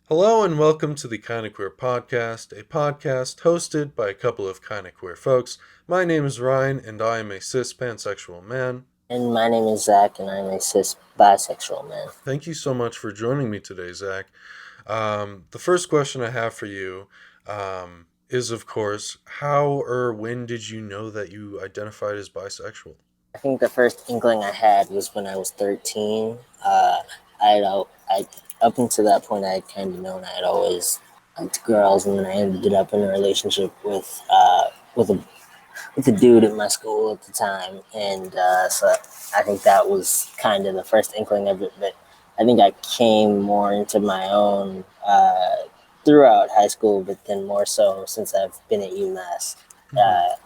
Hello and welcome to the Kinda Queer Podcast, a podcast hosted by a couple of kinda queer folks. My name is Ryan and I am a cis pansexual man. And my name is Zach, and I'm a cis bisexual man. Thank you so much for joining me today, Zach. The first question I have for you is, of course, how or when did you know that you identified as bisexual? I think the first inkling I had was when I was 13. I up until that point, I had kind of known I had always liked girls, and then I ended up in a relationship with a with a dude at my school at the time, and so I think that was kind of the first inkling of it. But I think I came more into my own throughout high school, but then more so since I've been at UMass, Hmm.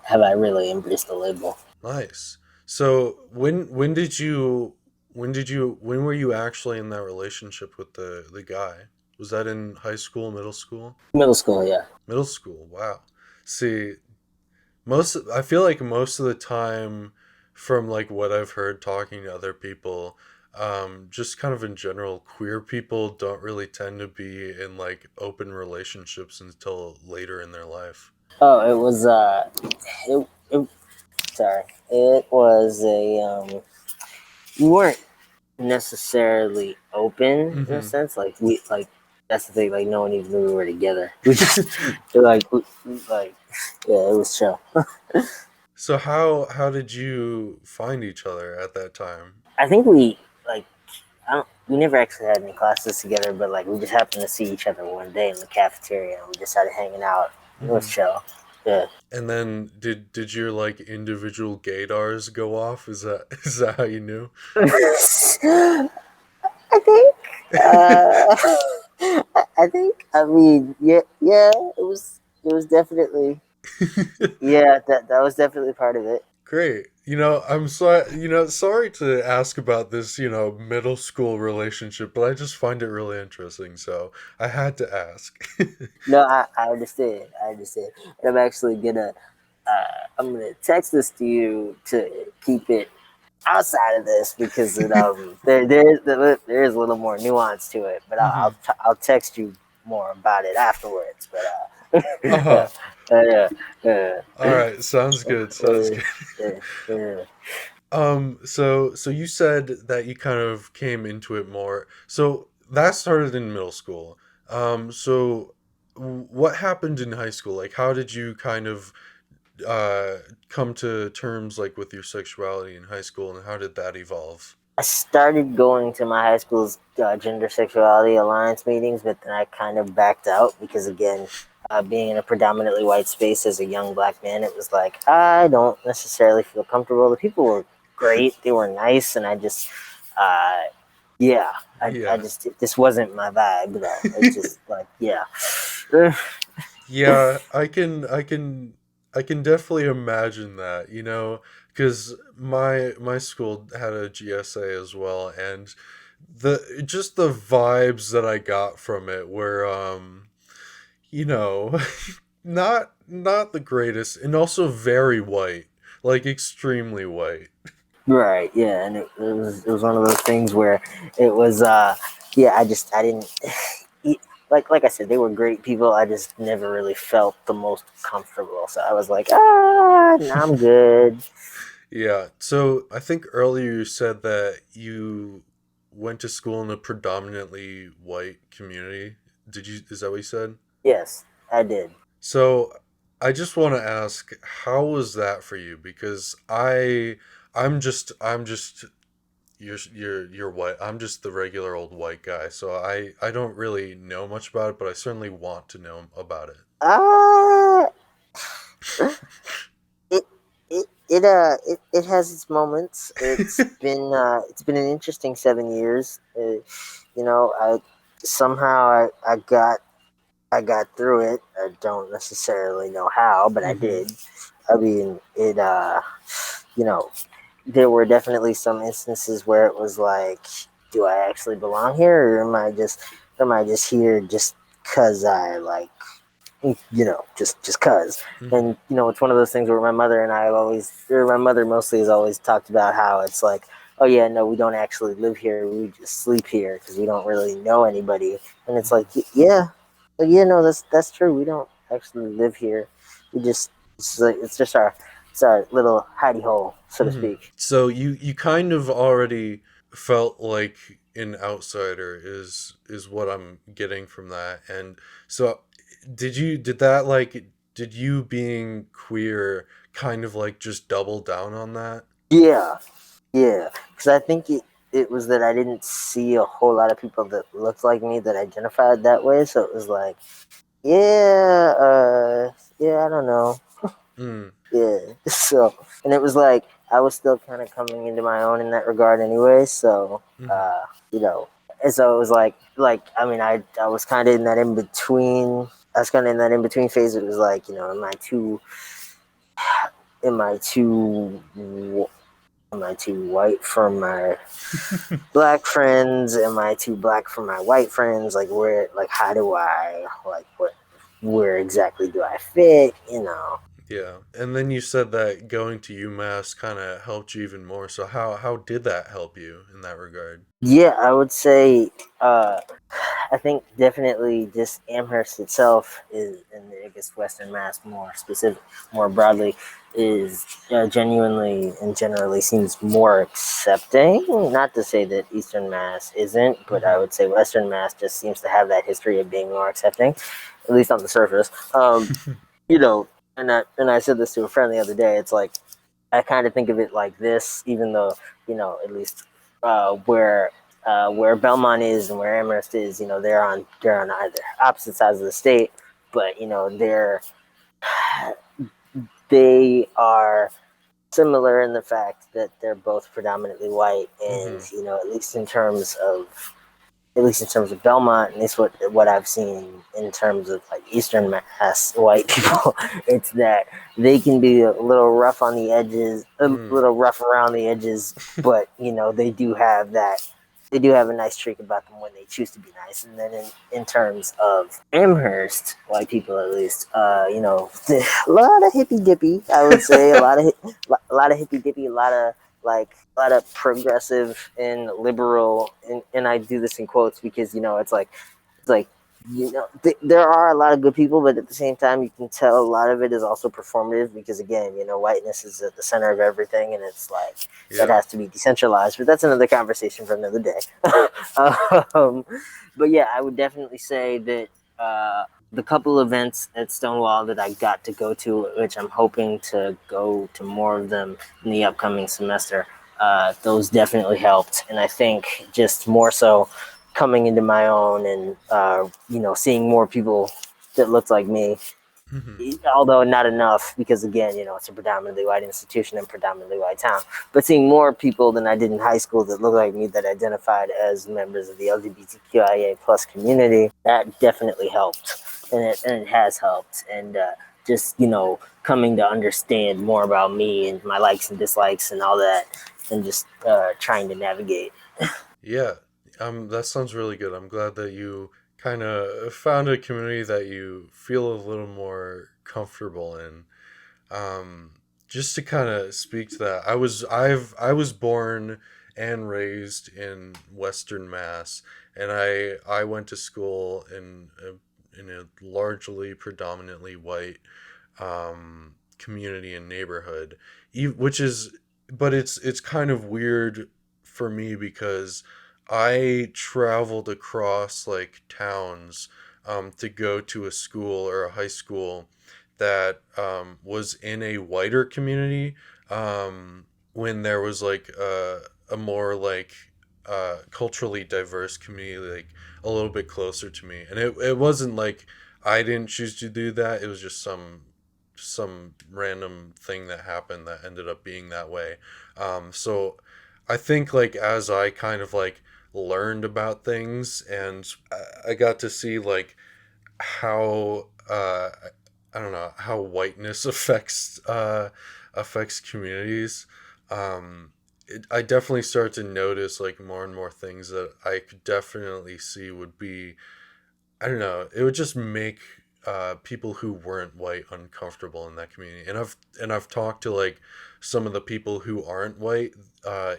have I really embraced the label. Nice. So when were you actually in that relationship with the guy? Was that in high school, middle school? Middle school, yeah. Middle school. Wow. See, I feel like most of the time from like what I've heard talking to other people, just kind of in general, queer people don't really tend to be in like open relationships until later in their life. Oh, it was it sorry, it was a we weren't necessarily open in a Hmm. sense. Like that's the thing. Like no one even knew we were together. We just like yeah, it was chill. So how did you find each other at that time? I think we like we never actually had any classes together, but like we just happened to see each other one day in the cafeteria, and we just started hanging out. It was Hmm. chill. Yeah. And then did your like individual gaydars go off? Is that how you knew? I think. I think. I mean, yeah, yeah. It was definitely. Yeah, that was definitely part of it. Great. I'm sorry, sorry to ask about this, middle school relationship, but I just find it really interesting, so I had to ask. No, I understand. I understand. And I'm actually gonna. I'm gonna text this to you to keep it outside of this because there is a little more nuance to it. But Hmm. I'll text you more about it afterwards. But Uh-huh. yeah, yeah. All right, sounds good. Sounds Uh, good. yeah. So you said that you kind of came into it more. So that started in middle school. So what happened in high school? Like, how did you kind of uh come to terms like with your sexuality in high school, and how did that evolve? I started going to my high school's gender sexuality alliance meetings, but then I kind of backed out because, again, being in a predominantly white space as a young black man, it was like I don't necessarily feel comfortable. The people were great, they were nice, and I just, uh, yeah, I Yeah. just this wasn't my vibe though. It's just like yeah, Yeah, I can definitely imagine that, because my school had a GSA as well, and the vibes that I got from it were you know, not the greatest, and also very white, like extremely white. right, yeah, and it was one of those things where it was yeah, I didn't like I said, they were great people. I just never really felt the most comfortable. So I was like, no, I'm good. Yeah. So I think earlier you said that you went to school in a predominantly white community. Is that what you said? Yes, I did. So I just want to ask, how was that for you? Because I'm just you're white. I'm just the regular old white guy. So I don't really know much about it, but I certainly want to know about it. Uh it it has its moments. It's been an interesting 7 years. I somehow I got through it. I don't necessarily know how, but I Mm-hmm. did. I mean, you know, there were definitely some instances where it was like, do I actually belong here, or am I just here just cause I like, just cause. Mm-hmm. And it's one of those things where my mother and I have always, or my mother mostly has always talked about how it's like, oh yeah, no, we don't actually live here. We just sleep here because we don't really know anybody. And it's like, Mhm. yeah, but yeah, no, that's true. We don't actually live here. We just it's just our little hidey hole, so to Mhm. speak. So you kind of already felt like an outsider is what I'm getting from that. And so did that like did you being queer kind of like just double down on that? Yeah, yeah, because I think it was that I didn't see a whole lot of people that looked like me that identified that way. So it was like, yeah, yeah, I don't know. Mm. Yeah. So, and it was like I was still kind of coming into my own in that regard anyway. So, Mhm. you know, and so it was like I mean, I was kind of in that in between. I was kind of in that in between phase. It was like, am I too white for my black friends? Am I too black for my white friends? Like how do I where exactly do I fit? Yeah. And then you said that going to UMass kind of helped you even more. So how did that help you in that regard? Yeah, I would say I think definitely just Amherst itself is, and I guess Western Mass more broadly, is genuinely and generally seems more accepting. Not to say that Eastern Mass isn't, but I Mhm. would say Western Mass just seems to have that history of being more accepting, at least on the surface. You know, and I said this to a friend the other day. It's like I kind of think of it like this, even though at least where Belmont is and where Amherst is, they're on either opposite sides of the state, but they are similar in the fact that they're both predominantly white, and Mhm. at least in terms of Belmont, and it's what I've seen in terms of like Eastern Mass white people. It's that they can be a little rough on the edges, a Mm. little rough around the edges, but they do have a nice streak about them when they choose to be nice. And then in terms of Amherst white people, at least, a lot of hippy dippy. I would say a lot of hippy dippy, a lot of progressive and liberal, and I do this in quotes because it's like there are a lot of good people, but at the same time, you can tell a lot of it is also performative because again, whiteness is at the center of everything, and it's like that Yeah. has to be decentralized. But that's another conversation for another day. um, but yeah, I would definitely say that the couple events at Stonewall that I got to go to, which I'm hoping to go to more of them in the upcoming semester, those definitely helped. And I think just more so coming into my own and seeing more people that looked like me, Mhm. although not enough because again it's a predominantly white institution and predominantly white town, but seeing more people than I did in high school that looked like me that identified as members of the LGBTQIA plus community, that definitely helped, and it has helped. And just coming to understand more about me and my likes and dislikes and all that, and just trying to navigate. Yeah, that sounds really good. I'm glad that you kind of found a community that you feel a little more comfortable in. Um, just to kind of speak to that, I was born and raised in Western Mass, and I went to school in a largely predominantly white community and neighborhood, which is but it's kind of weird for me because I traveled across like towns to go to a school or a high school that was in a whiter community when there was like a more like culturally diverse community like a little bit closer to me, and it wasn't like I didn't choose to do that. It was just some random thing that happened that ended up being that way. So I think like as I kind of like learned about things and I got to see like how I don't know how whiteness affects communities. I definitely start to notice like more and more things that I could definitely see would be I don't know. It would just make people who weren't white uncomfortable in that community, and I've talked to like some of the people who aren't white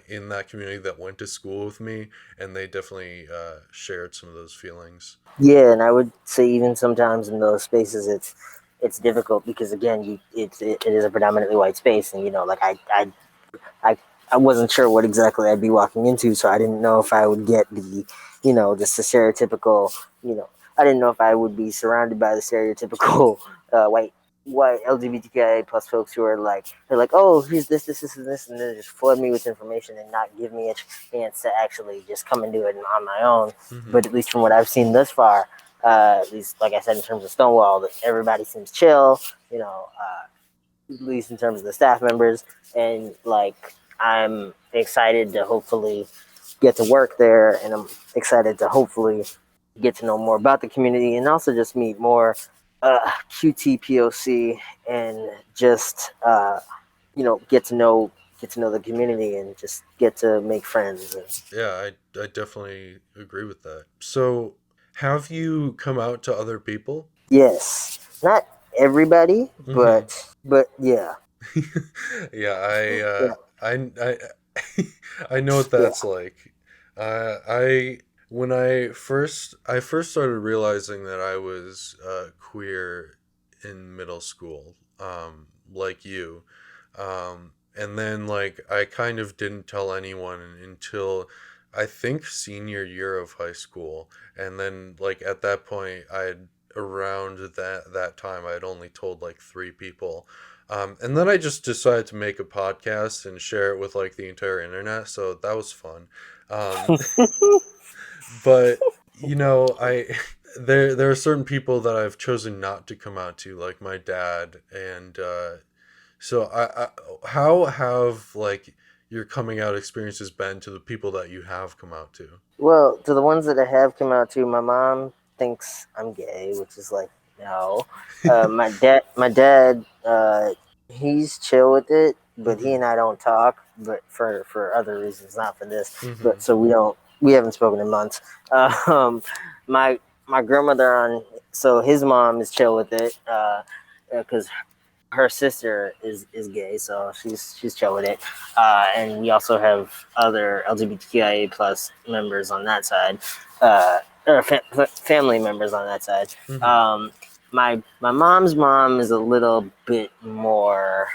in that community that went to school with me, and they definitely shared some of those feelings. Yeah, and I would say even sometimes in those spaces, it's difficult because again, it is a predominantly white space, and like I I wasn't sure what exactly I'd be walking into, so I didn't know if I would get just the stereotypical, you know, I didn't know if I would be surrounded by the stereotypical white LGBTQIA plus folks who are like, they're like, oh, here's this, and this, and then just flood me with information and not give me a chance to actually just come and do it on my own. Hmm. But at least from what I've seen thus far, at least like I said in terms of Stonewall, that everybody seems chill, at least in terms of the staff members, and like I'm excited to hopefully get to work there, and I'm excited to hopefully get to know more about the community and also just meet more QTPOC and just get to know the community and just get to make friends. Yeah, I definitely agree with that. So, have you come out to other people? Yes, not everybody, Hmm. but yeah, Yeah, yeah, I know what yeah. that's like. I when I first started realizing that I was queer in middle school, like you, and then like I kind of didn't tell anyone until I think senior year of high school, and then like at that point I had around that time I had only told like three people. And then I just decided to make a podcast and share it with like the entire internet. So that was fun. Um, but I there are certain people that I've chosen not to come out to, like my dad, and so how have like your coming out experiences been to the people that you have come out to? Well, to the ones that I have come out to, my mom thinks I'm gay, which is like no. My dad, he's chill with it, but he Hmm. and I don't talk, but for other reasons, not for this. But Hmm. so we haven't spoken in months. Um, my my grandmother so his mom is chill with it, because her sister is gay, so she's chill with it. And we also have other LGBTQIA plus members on that side, or family members on that side. Hmm. My mom's mom is a little bit more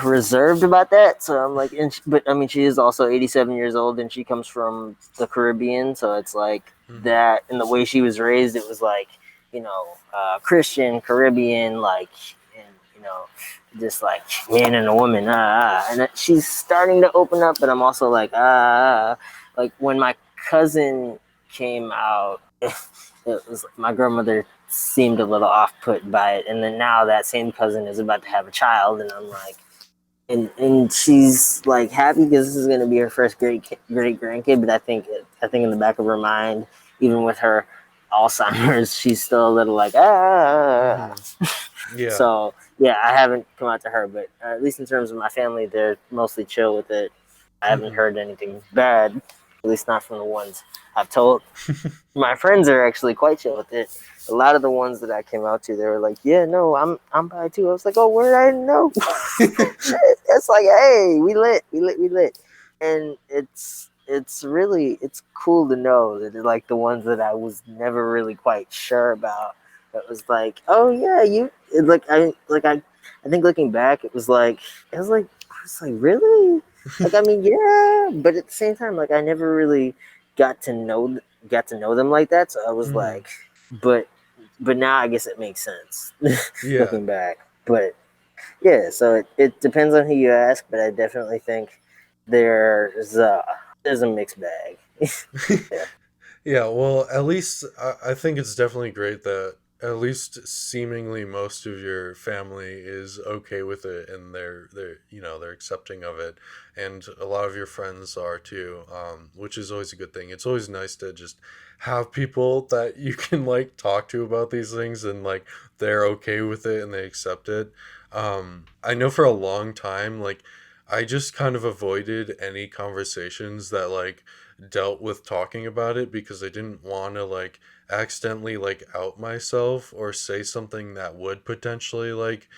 reserved about that. So I'm like, but I mean, she is also 87 years old, and she comes from the Caribbean, so it's like Hmm. that. And the way she was raised, it was like Christian Caribbean, like, and just like man and a woman, and she's starting to open up, but I'm also like, like when my cousin came out, it was my grandmother seemed a little off put by it, and then now that same cousin is about to have a child, and I'm like, and she's like happy because this is going to be her first great grandkid, but I think in the back of her mind, even with her Alzheimer's, she's still a little like Hmm. Yeah. So yeah, I haven't come out to her, but at least in terms of my family, they're mostly chill with it. I haven't Hmm. heard anything bad, at least not from the ones I've told. My friends are actually quite chill with it. A lot of the ones that I came out to, they were like, "Yeah, no, I'm bi too." I was like, "Oh, where I didn't know." Shit, it's like, hey, we lit, and it's cool to know that like the ones that I was never really quite sure about. It was like, oh yeah, I think looking back, I was like really, like I mean yeah, but at the same time, like I never really got to know got to know them like that. So I was Hmm. like, but now I guess it makes sense Yeah. looking back. But yeah, so it depends on who you ask, but I definitely think there's a there's a mixed bag. Yeah. Yeah, well, at least I think it's definitely great that at least seemingly most of your family is okay with it, and they're accepting of it, and a lot of your friends are too, which is always a good thing. It's always nice to just have people that you can like talk to about these things, and like they're okay with it and they accept it. I know for a long time, like I just kind of avoided any conversations that like dealt with talking about it because I didn't want to like accidentally like out myself or say something that would potentially like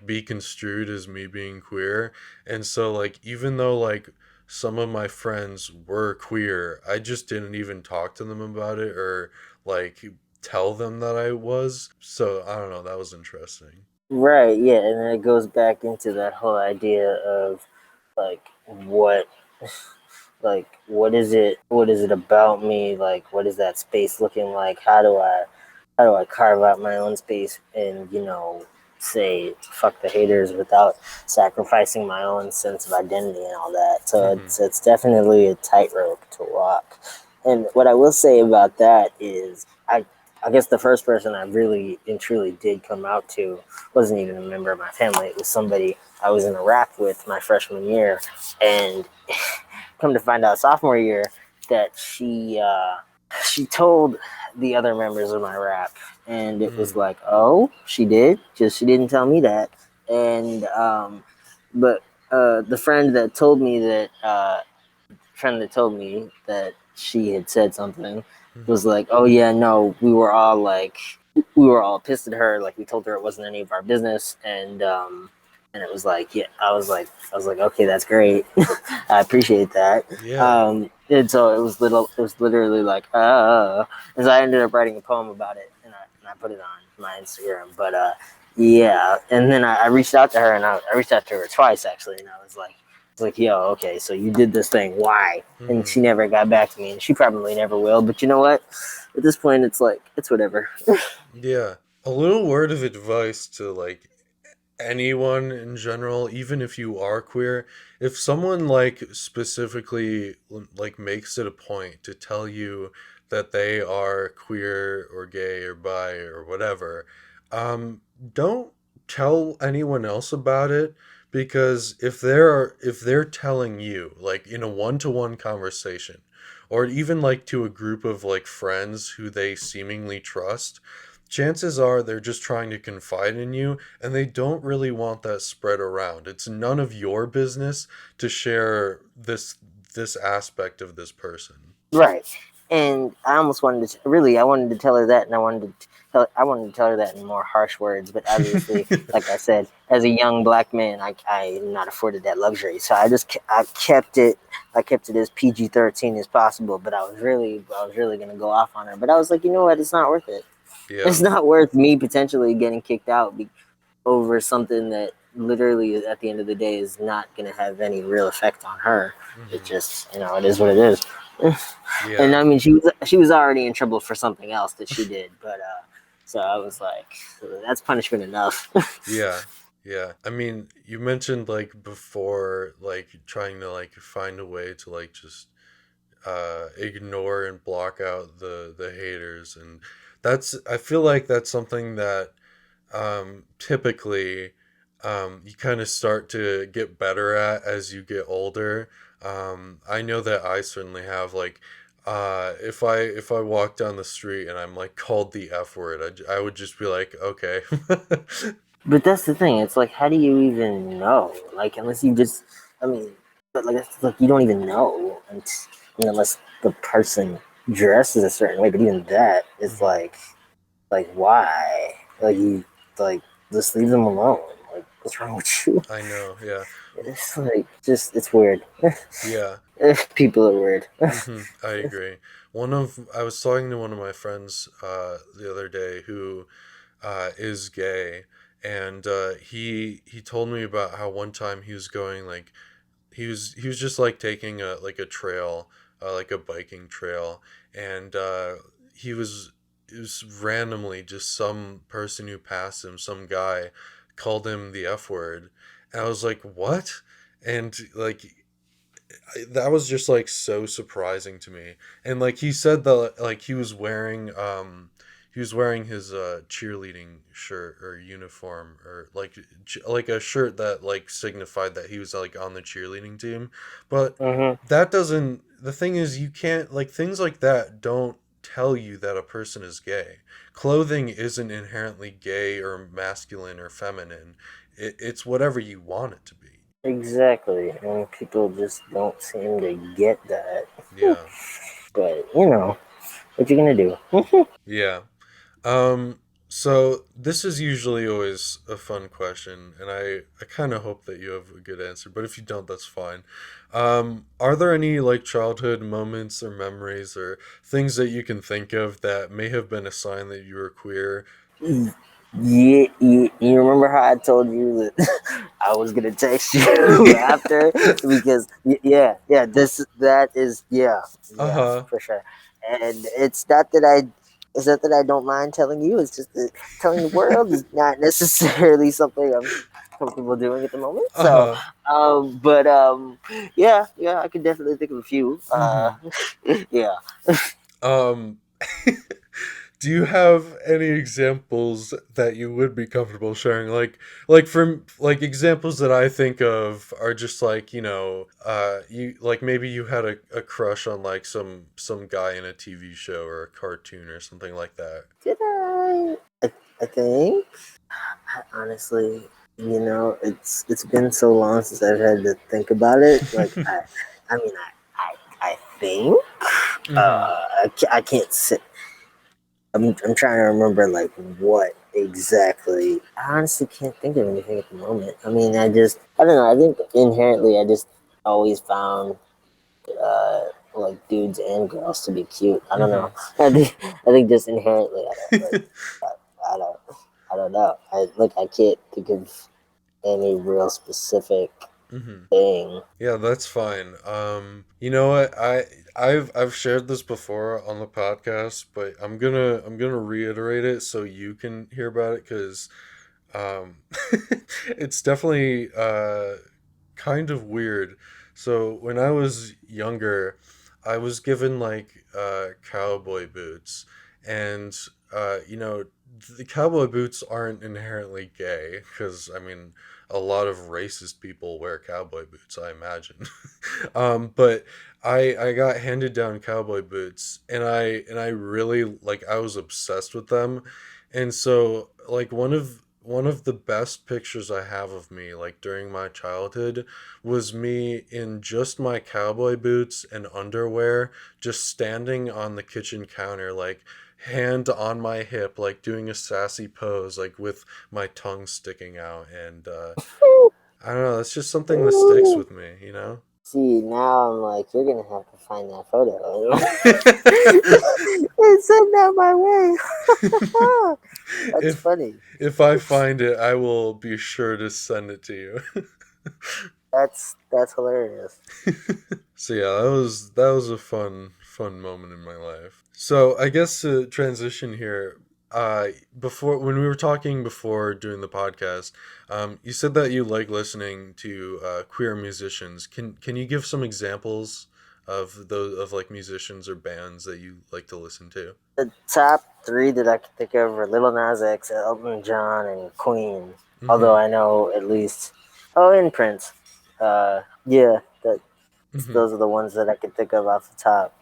be construed as me being queer. And so like even though like some of my friends were queer, I just didn't even talk to them about it or like tell them that I was. So I don't know, that was interesting. Right, yeah, and then it goes back into that whole idea of like what what is it about me, like what is that space looking like, how do I carve out my own space and say fuck the haters without sacrificing my own sense of identity and all that. So Mhm. it's definitely a tightrope to walk. And what I will say about that is I guess the first person I really and truly did come out to wasn't even a member of my family. It was somebody I was in a rap with my freshman year, and come to find out sophomore year that she told the other members of my rap, and it was Mm. like, oh, she did, just she didn't tell me that. And but the friend that told me that she had said something Mhm. was like, oh yeah, no, we were all pissed at her, like we told her it wasn't any of our business. And it was like, yeah, I was like, okay, that's great. I appreciate that. Yeah. And so it was literally like, and so I ended up writing a poem about it, and I put it on my Instagram. But yeah, and then I reached out to her, and I reached out to her twice actually, and I was like, it's like, yo, okay, so you did this thing. Why? And Mhm. she never got back to me, and she probably never will. But you know what? At this point, it's like, it's whatever. Yeah. A little word of advice to like anyone in general, even if you are queer, if someone like specifically like makes it a point to tell you that they are queer or gay or bi or whatever, don't tell anyone else about it because if they're telling you like in a one-to-one conversation or even like to a group of like friends who they seemingly trust, chances are they're just trying to confide in you and they don't really want that spread around. It's none of your business to share this aspect of this person. Right. And I almost wanted to really, I wanted to tell her that, and I wanted to tell her that in more harsh words. But obviously, like I said, as a young black man, I am not afforded that luxury. So I kept it as PG-13 as possible. But I was really gonna go off on her. But I was like, you know what? It's not worth it. Yeah. It's not worth me potentially getting kicked out over something that literally at the end of the day is not going to have any real effect on her. It Hmm. just, it is what it is. And Yeah. I mean, she was already in trouble for something else that she did, but so I was like, that's punishment enough. Yeah. Yeah. I mean, you mentioned like before like trying to like find a way to like just ignore and block out the haters, and that's I feel like that's something that typically you kind of start to get better at as you get older. I know that I certainly have like if I walk down the street and I'm like called the F word, I would just be like, okay. But that's the thing. It's like, how do you even know? Like, unless you just, I mean, but like, it's like you don't even know unless the person dresses a certain way. But even that, it's Mhm. like why? Like you, like just leave them alone. Like, what's wrong with you? I know, yeah. It's like just, it's weird. Yeah. People are weird. I agree. I was talking to one of my friends the other day who is gay, and he told me about how one time he was going like he was just like taking a like a trail, like a biking trail, and he was it was randomly just some person who passed him, some guy called him the F word, and I was like, what? And like that was just like so surprising to me. And like he said that like he was wearing his cheerleading shirt or uniform or like a shirt that like signified that he was like on the cheerleading team. But Hmm. that doesn't the thing is you can't like things like that don't tell you that a person is gay. Clothing isn't inherently gay or masculine or feminine. It's whatever you want it to be. Exactly, and people just don't seem to get that. Yeah. But you know, What you gonna do? Yeah. Um, so this is usually always a fun question, and I kind of hope that you have a good answer, but if you don't, that's fine. Are there any like childhood moments or memories or things that you can think of that may have been a sign that you were queer? Yeah, you remember how I told you that I was gonna text you after because yeah, that is yeah, Uh-huh. for sure. And it's not that I don't mind telling you. It's just that telling the world is not necessarily something I'm comfortable doing at the moment. So, Uh-huh. yeah, I could definitely think of a few. Mm-hmm. Yeah. Um, do you have any examples that you would be comfortable sharing? Like from like examples that I think of are just like, you like maybe you had a crush on like some guy in a TV show or a cartoon or something like that. Did I? I think. Honestly, it's been so long since I've had to think about it. Like I mean, I think Mm-hmm. I can't sit. I'm trying to remember like what exactly. I honestly can't think of anything at the moment. I mean, I don't know. I think inherently, I just always found like dudes and girls to be cute. I don't know. Mm-hmm. I think just inherently, I don't I don't know. I can't think of any real specific Mm-hmm. thing. Yeah, that's fine. You know what? I've shared this before on the podcast, but I'm gonna reiterate it so you can hear about it because um, it's definitely kind of weird. So when I was younger, I was given like cowboy boots, and the cowboy boots aren't inherently gay because I mean a lot of racist people wear cowboy boots, I imagine. But I got handed down cowboy boots, and I really like I was obsessed with them, and so like one of the best pictures I have of me like during my childhood was me in just my cowboy boots and underwear, just standing on the kitchen counter, like hand on my hip, like doing a sassy pose, like with my tongue sticking out. And I don't know, that's just something that sticks with me, you know? See, now I'm like, you're gonna have to find that photo and send that my way. That's if funny. if I find it, I will be sure to send it to you. That's hilarious. So yeah, that was a fun moment in my life. So I guess to transition here, before when we were talking before doing the podcast, you said that you like listening to queer musicians. Can you give some examples of those of like musicians or bands that you like to listen to? The top three that I can think of are Little Nas X, Elton John, and Queen. Although Mm-hmm. I know at least, oh, and Prince. Yeah, Mm-hmm. those are the ones that I can think of off the top.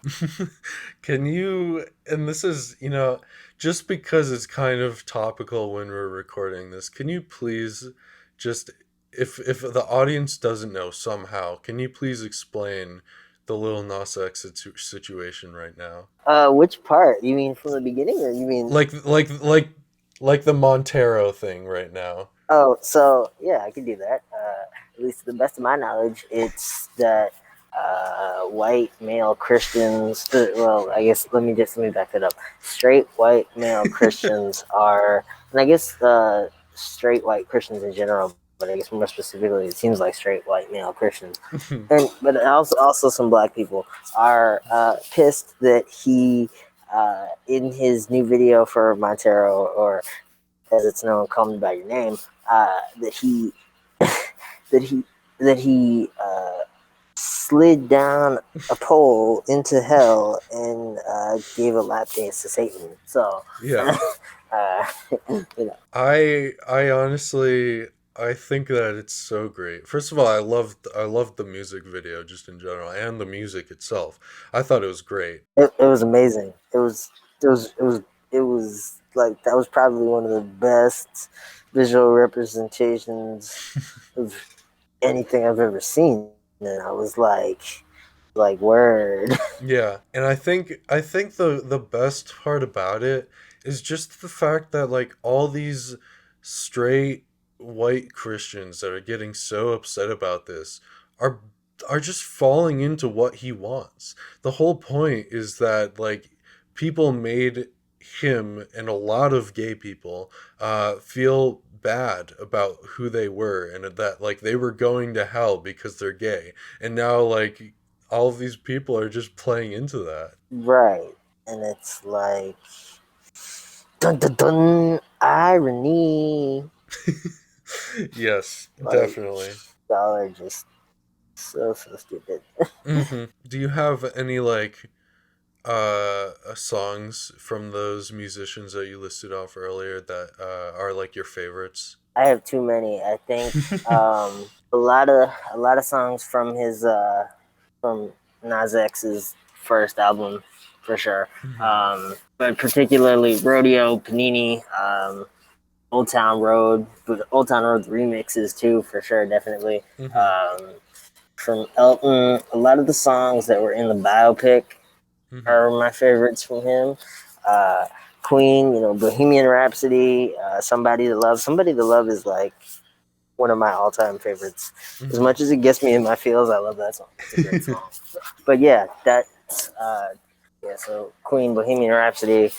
Can you, and this is, just because it's kind of topical when we're recording this, can you please just, if the audience doesn't know somehow, can you please explain the Lil Nas X situation right now? Which part? You mean from the beginning, or you mean? Like the Montero thing right now. Oh, so yeah, I can do that. At least to the best of my knowledge, it's that white male Christians. Well, I guess let me back that up. Straight white male Christians are, and I guess straight white Christians in general, but I guess more specifically, it seems like straight white male Christians, and but also some black people are pissed that he. In his new video for Montero, or as it's known, "Call Me by Your Name," that he that he that he slid down a pole into hell and gave a lap dance to Satan. So, Yeah. uh, you know, I honestly I think that it's so great. First of all, I loved the music video just in general and the music itself. I thought it was great. it was amazing. It was like that was probably one of the best visual representations of anything I've ever seen. And I was like, Like word. Yeah, and I think the best part about it is just the fact that like all these straight white Christians that are getting so upset about this are are just falling into what he wants. The whole point is that like people made him and a lot of gay people feel bad about who they were and that like they were going to hell because they're gay. And now like all of these people are just playing into that. Right. And it's like dun dun dun irony. Yes, Like definitely. y'all are just so stupid. Do you have any like songs from those musicians that you listed off earlier that are like your favorites? I have too many. I think a lot of songs from his from Nas X's first album for sure. Mhm. But particularly Rodeo, Panini, Old Town Road, but Old Town Road remixes too for sure, definitely. Mhm. Um, from Elton, a lot of the songs that were in the biopic Mhm. are my favorites from him. Uh, Queen, Bohemian Rhapsody, Somebody to Love. Somebody to Love is like one of my all-time favorites. As Mhm. much as it gets me in my feels, I love that song. It's a great song. But yeah, yeah. So Queen, Bohemian Rhapsody,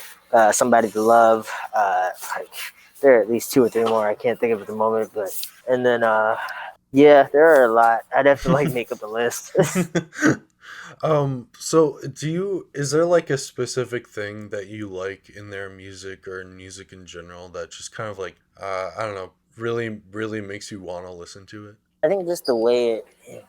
Somebody to Love. Like there are at least two or three more I can't think of at the moment, but and then yeah, there are a lot. I'd have to like make up a list. So do you is there like a specific thing that you like in their music or in music in general that just kind of like I don't know, really makes you want to listen to it? I think just the way it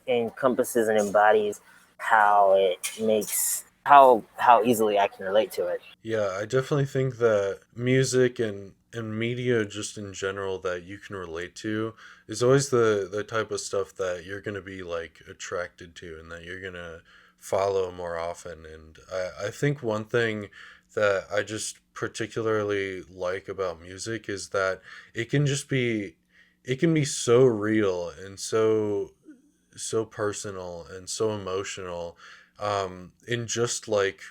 encompasses and embodies how it makes how easily I can relate to it. Yeah, I definitely think that music and media just in general that you can relate to is always the type of stuff that you're going to be like attracted to and that you're going to follow more often. And I think one thing that I just particularly like about music is that it can just be it can be so real and so personal and so emotional in just like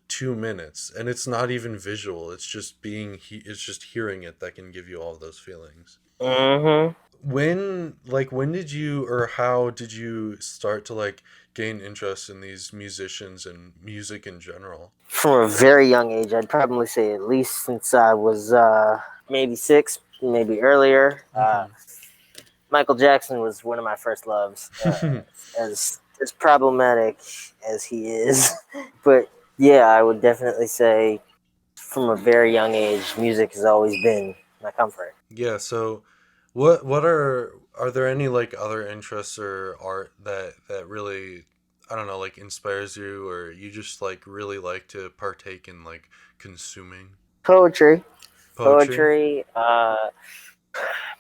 2 minutes, and it's not even visual, it's just it's just hearing it that can give you all those feelings. Mm-hmm. When did you or how did you start to like gain interest in these musicians and music in general? From a very young age, I'd probably say at least since I was maybe six, maybe earlier. Hmm. Michael Jackson was one of my first loves, as problematic as he is. But yeah, I would definitely say from a very young age, music has always been my comfort. Yeah, so what are there any like other interests or art that really I don't know like inspires you or you just like really like to partake in like consuming Poetry, poetry? poetry,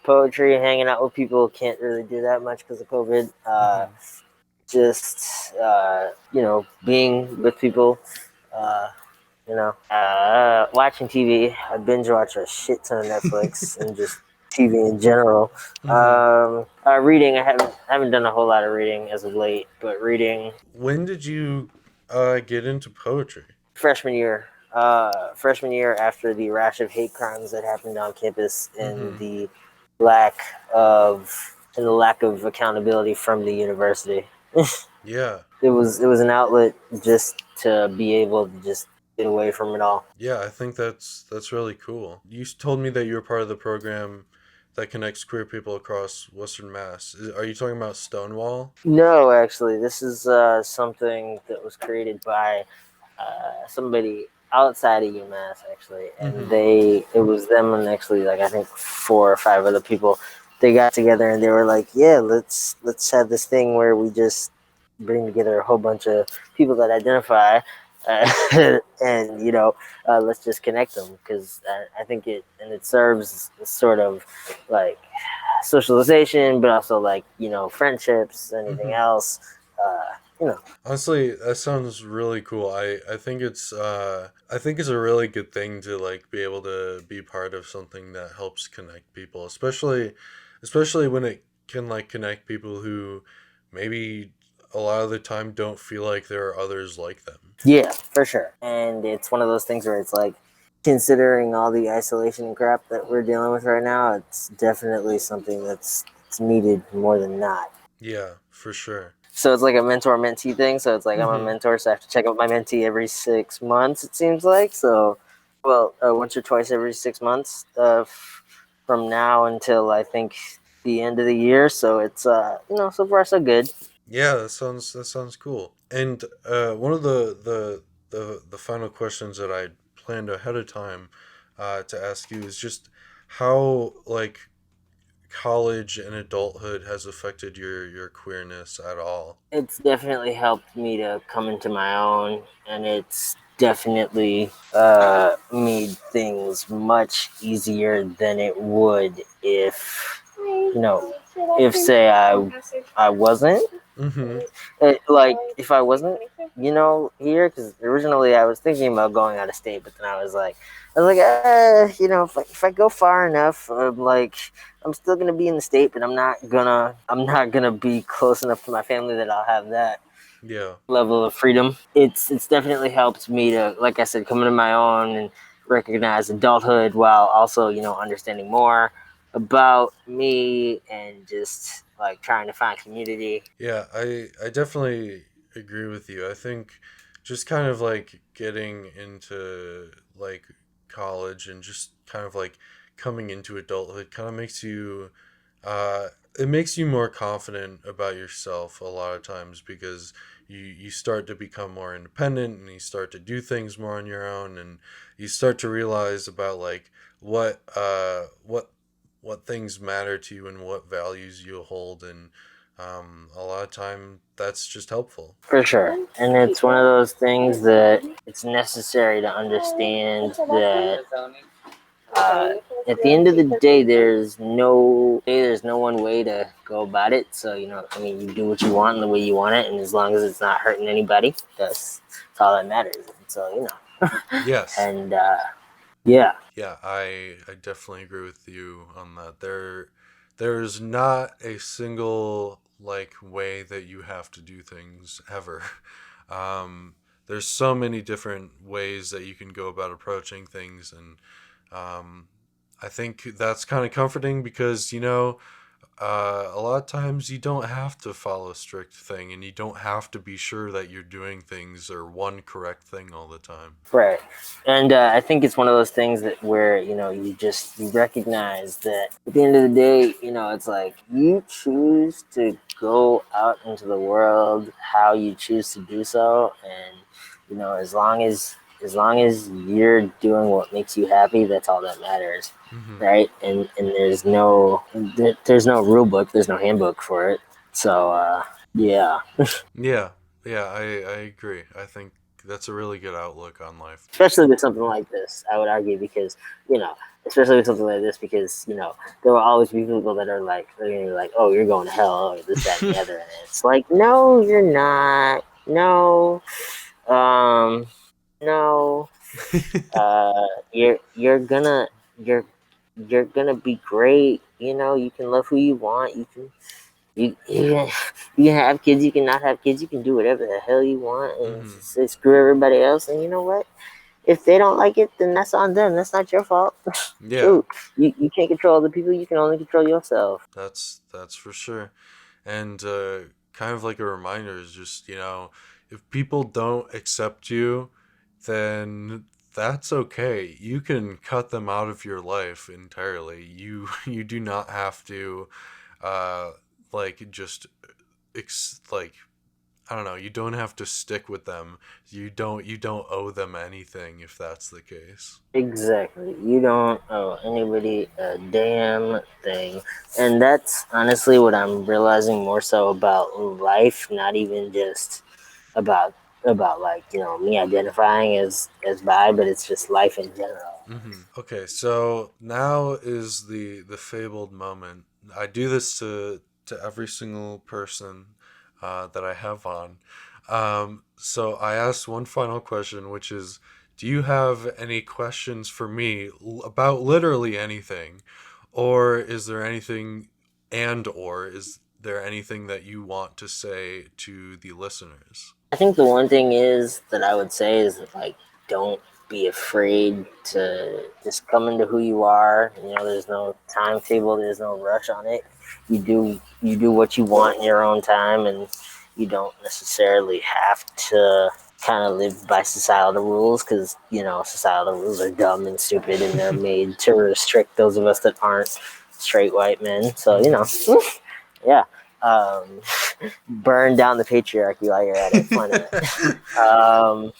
poetry. Hanging out with people can't really do that much because of COVID. Hmm. Just being with people. Uh, watching TV. I binge watch a shit ton of Netflix and just TV in general. Hmm. Reading. I haven't done a whole lot of reading as of late, but reading When did you get into poetry? freshman year. Freshman year after the rash of hate crimes that happened on campus and Hmm. lack the lack of accountability from the university. Yeah. It was an outlet just to be able to just get away from it all. Yeah, I think that's really cool. You told me that you're part of the program that connects queer people across Western Mass. Are you talking about Stonewall? No, actually, this is something that was created by somebody outside of UMass, actually, and Hmm. it was them and actually like I think four or five other people. They got together and they were like, "Yeah, let's have this thing where we just bring together a whole bunch of people that identify, and let's just connect them because I think it serves sort of like socialization, but also like friendships, anything Hmm. else. Uh, you know, Honestly, that sounds really cool. I think it's a really good thing to like be able to be part of something that helps connect people, especially when it can like connect people who maybe a lot of the time don't feel like there are others like them. Yeah, for sure. And it's one of those things where it's like, considering all the isolation and crap that we're dealing with right now, it's definitely something that's needed more than not. Yeah, for sure. So it's like a mentor mentee thing. So it's like I'm a Hmm. mentor, so I have to check up my mentee every 6 months. It seems like so. Well, once or twice every 6 months from now until I think the end of the year. So it's so far so good. Yeah, that sounds cool. And one of the final questions that I planned ahead of time to ask you is just how like college and adulthood has affected your queerness at all. It's definitely helped me to come into my own, and it's definitely made things much easier than it would if if say I wasn't Mm-hmm. like if I wasn't here, because originally I was thinking about going out of state, but then if I go far enough, I'm still gonna be in the state, but I'm not gonna be close enough to my family that I'll have that Yeah. level of freedom. It's definitely helped me to, like I said, come into my own and recognize adulthood while also understanding more about me and just like trying to find community. Yeah, I definitely agree with you. I think just kind of like getting into like college and just kind of like coming into adulthood kind of makes you uh it makes you more confident about yourself a lot of times because you start to become more independent and you start to do things more on your own and you start to realize about like what things matter to you and what values you hold and a lot of time that's just helpful. For sure. And it's one of those things that it's necessary to understand that uh, at the end of the day, there's no one way to go about it. So I mean, you do what you want and the way you want it, and as long as it's not hurting anybody, that's all that matters. And so Yes. and yeah, Yeah, I definitely agree with you on that. There's not a single like way that you have to do things ever. Um, there's so many different ways that you can go about approaching things, and um, I think that's kind of comforting because a lot of times you don't have to follow a strict thing, and you don't have to be sure that you're doing things or one correct thing all the time. right. And I think it's one of those things that where you recognize that at the end of the day, it's like you choose to go out into the world how you choose to do so, and as long as you're doing what makes you happy, that's all that matters, Hmm. right? And there's no rule book, there's no handbook for it. So yeah. Yeah, yeah, I agree. I think that's a really good outlook on life. Especially with something like this, I would argue, because you know, especially with something like this, because there will always be people that are like, they're gonna be like, "Oh, you're going to hell," or this, that, and the other, and it's like, no, you're not. No, um, no. You're gonna you're you're gonna be great. You can love who you want. You can have kids. You can not have kids. You can do whatever the hell you want, and Hmm. say screw everybody else. And you know what? If they don't like it, then that's on them. That's not your fault. Yeah, Shoot, you can't control other people. You can only control yourself. that's for sure. And kind of like a reminder is just, if people don't accept you, then that's okay. You can cut them out of your life entirely. You do not have to uh like just like I don't know, you don't have to stick with them. You don't owe them anything if that's the case. Exactly. You don't owe anybody a damn thing. And that's honestly what I'm realizing more so about life, not even just about like, me identifying as bi, but it's just life in general. Okay, so now is the fabled moment. I do this to every single person that I have on. So I asked one final question, which is, do you have any questions for me about literally anything, or is there anything, and or is there anything that you want to say to the listeners? I think the one thing is that I would say is that, like, don't be afraid to just come into who you are. You know, there's no timetable, there's no rush on it. You do what you want in your own time, and you don't necessarily have to kind of live by societal rules, because societal rules are dumb and stupid, and they're made to restrict those of us that aren't straight white men. So Mm-hmm. yeah. Um, Burn down the patriarchy while you're at it. Why not?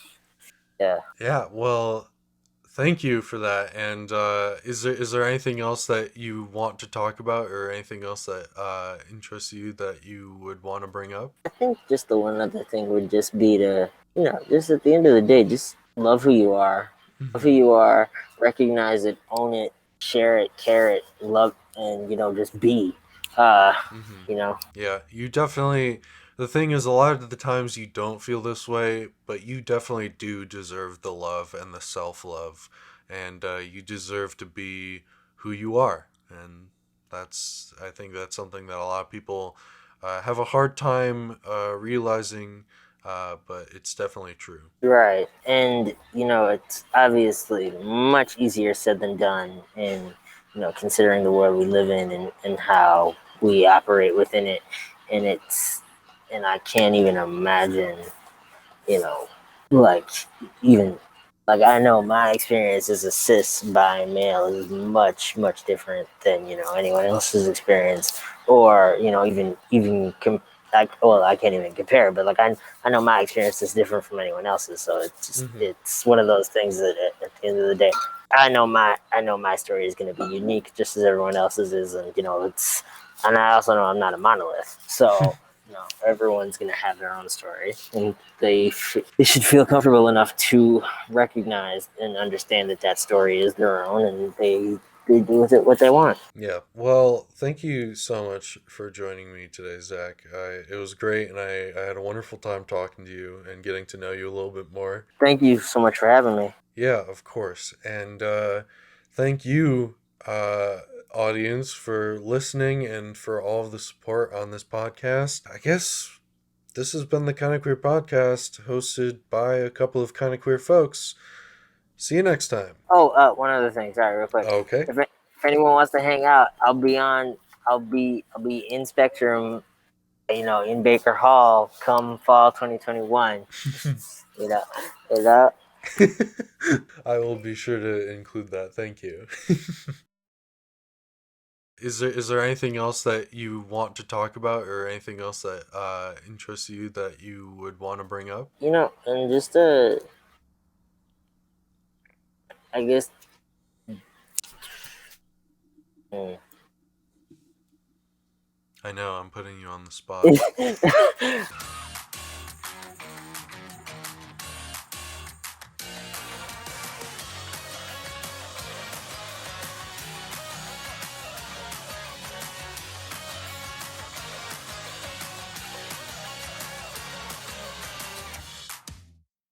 Yeah. Yeah, well, thank you for that. And is there anything else that you want to talk about, or anything else that interests you that you would want to bring up? I think just the one other thing would just be to, just at the end of the day, just love who you are. Love who Hmm. you are, recognize it, own it, share it, care it, love, and, just be. Uh, Hmm. you know, Yeah, you definitely. The thing is, a lot of the times you don't feel this way, but you definitely do deserve the love and the self love, and you deserve to be who you are. And I think that's something that a lot of people have a hard time realizing, but it's definitely true. right. And, it's obviously much easier said than done in, considering the world we live in, and how we operate within it. And and I can't even imagine, you know, like, even, like, I know my experience as a cis bi male is much, much different than, anyone else's experience. Or, well, I can't even compare, but, like, I know my experience is different from anyone else's. So Hmm. it's one of those things that at the end of the day, I know my story is going to be unique just as everyone else's is. And, and I also know I'm not a monolith. So, everyone's going to have their own story, and they should feel comfortable enough to recognize and understand that that story is their own, and they do with it what they want. Yeah. Well, thank you so much for joining me today, Zach. It was great, and I had a wonderful time talking to you and getting to know you a little bit more. Thank you so much for having me. Yeah, of course. And thank you, uh, audience, for listening and for all of the support on this podcast. I guess this has been the Kind of Queer podcast, hosted by a couple of kind of queer folks. See you next time. Oh, one other thing, sorry, real quick. Okay. If anyone wants to hang out, I'll be in Spectrum, in Baker Hall come fall 2021. You know, you know. I will be sure to include that. Thank you. Is there anything else that you want to talk about, or anything else that interests you that you would want to bring up? And just I guess. I know I'm putting you on the spot.